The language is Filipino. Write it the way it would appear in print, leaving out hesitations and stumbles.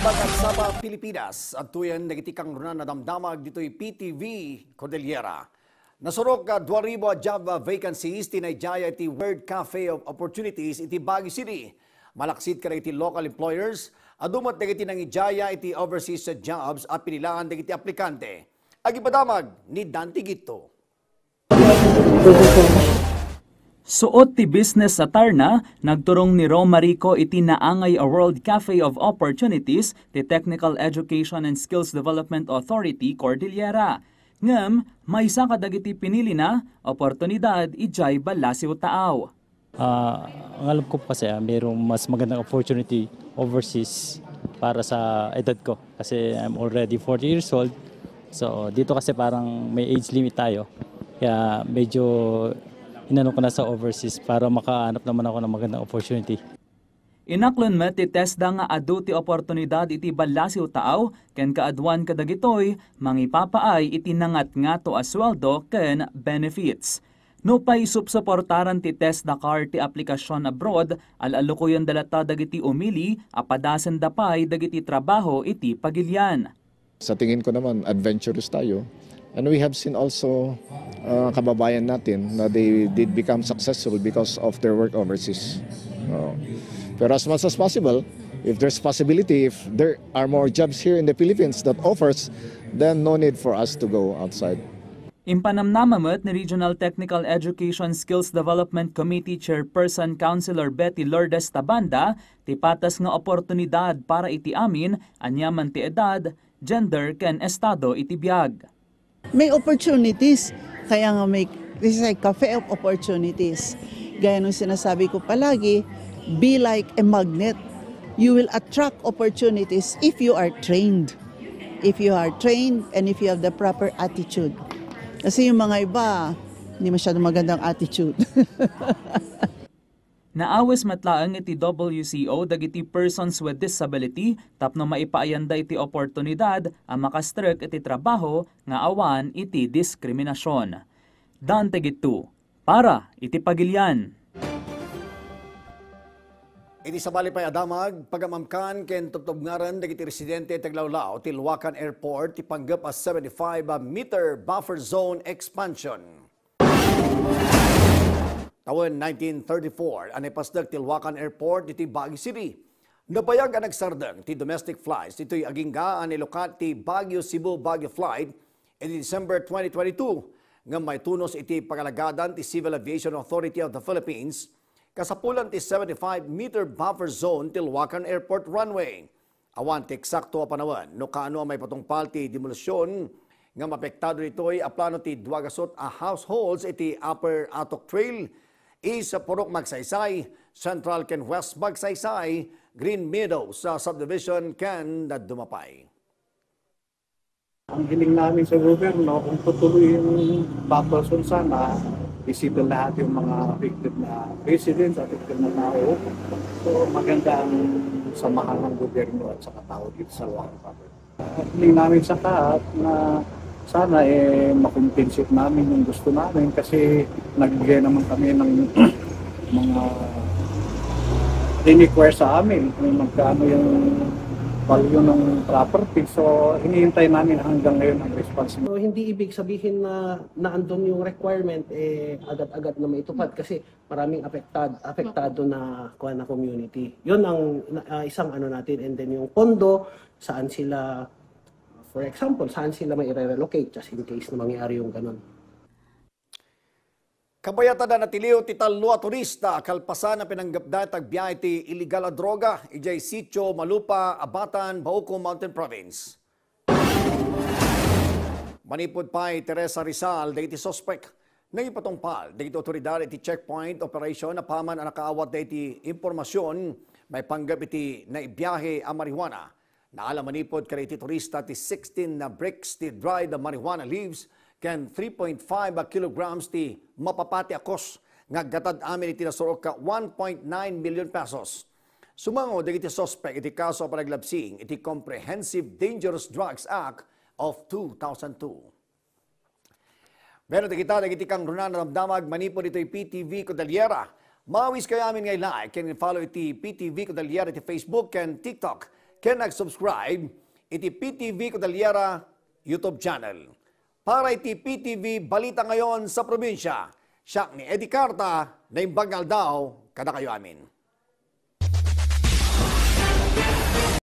Bagagsaba Pilipinas at tuyan nagitikang runan na damdamag dito'y PTV Cordillera. Nasurok ka 2,000 job vacancies tinayjaya iti World Cafe of Opportunities iti Baguio City. Malaksit ka iti local employers adumat dagiti nang ijaya iti overseas jobs at pinilaan dagiti aplikante. Agipadamag ni Dante Gito. Suot ti business sa Tarna, nagturong ni Romarico iti naangay a World Cafe of Opportunities ti Technical Education and Skills Development Authority, Cordillera. Ngem, may isa kadagiti pinili na, oportunidad ijay balasiw taaw. Ang alam ko kasi mayroong mas magandang opportunity overseas para sa edad ko. Kasi I'm already 40 years old. So dito kasi parang may age limit tayo. Kaya medyo inano ko na sa overseas para makahanap naman ako ng magandang opportunity. Inaklon met ti TESDA nga adu ti oportunidad iti balasiw taaw ken kaadwan kadagitoy mangipapaay iti nangat nga to asweldo ken benefits. No pay subsuportaran ti TESDA card ti aplikasyon abroad alalukoyan dalata dagiti umili apadasen dapay dagiti trabaho iti pagilyan. Sa tingin ko naman adventurous tayo. And we have seen also kababayan natin na they did become successful because of their work overseas. Pero as much as possible, if there's possibility, if there are more jobs here in the Philippines that offers, then no need for us to go outside. Impanamnamamet ni Regional Technical Education Skills Development Committee Chairperson Councilor Betty Lourdes Tabanda, ti patas nga oportunidad para iti amin, anyaman ti edad, gender ken estado iti biag. May opportunities, kaya nga this is a cafe of opportunities. Gaya nung sinasabi ko palagi, be like a magnet. You will attract opportunities if you are trained. If you are trained and if you have the proper attitude. Kasi yung mga iba, hindi masyadong magandang attitude. Naawes matlaang iti WCO dagiti persons with disability tapno maipaayanda iti oportunidad ang makastrek iti trabaho nga awan iti diskriminasyon. Dante Gitu, para iti pagilyan. Iti sabali pay adamag pagamamkan ken tubtubngaran dagiti residente Taglawlaw ti Luacan Airport ti panggap as 75-meter buffer zone expansion. Taon 1934, anay pasdag ti Luacan Airport iti Baguio City. Napayag ang nagsardang ti domestic flights ito'y agingga ang nilukat ti Baguio-Cebu-Baguio flight iti December 2022 nga may tunos iti pagalagadan ti Civil Aviation Authority of the Philippines kasapulan ti 75-meter buffer zone ti Luacan Airport runway. Awan ti eksakto a panawan no kaano may patungpal ti demolusyon nga mapektado ito'y aplano ti duwagasot a households iti Upper Atok Trail, East Purok Magsaysay, Central ken West Magsaysay, Green Meadows sa subdivision ken na Dumapay. Ang hiling namin sa gobyerno, kung tutuloy yung buffer zone sana, isipin lahat yung mga affected na residents, affected na tao. So maganda ang samahan ng gobyerno at sa tao dito sa Luacan buffer. Hiling namin sa lahat na sana makumpensate namin yung gusto namin kasi nagbigay naman kami ng mga require sa amin kung magkano yung value ng property. So hinihintay namin hanggang ngayon ang response. So, hindi ibig sabihin na naandun yung requirement agad-agad na maitupad kasi maraming apektado na community. Yun ang isang ano natin, and then yung pondo saan sila, for example, saan sila may i-relocate just in case na mangyari yung ganun. Kabayatan na natiliw ti talwa turista kalpasan na pinanggapda tagbiyahe ti illegal a droga ijay Sitio Malupa, Abatan, Bauco Mountain Province. Manipod pa Teresa Rizal dagiti suspect nang ipatungpal dagiti otoridad iti checkpoint operation na paman ang nakaawat dagiti impormasyon may panggap iti naibiyahe a marijuana. Naala manipod kay iti turista ti 16 na bricks ti dried marijuana leaves ken 3.5 kilograms ti mapapati akos nga gatad amin iti nasurok ka 1.9 million pesos. Sumango dagiti suspect iti kaso panaglabsing iti Comprehensive Dangerous Drugs Act of 2002. Meron kita dagiti kang runan ramdamag manipod ito'y PTV Cordillera. Mawis kayo amin ngay like and follow iti PTV Cordillera iti Facebook and TikTok. ken nag-subscribe iti PTV Cordillera YouTube channel. Para iti PTV Balita Ngayon sa Probinsya, siya ni Eddie Carta na imbagal daw kada kayo amin.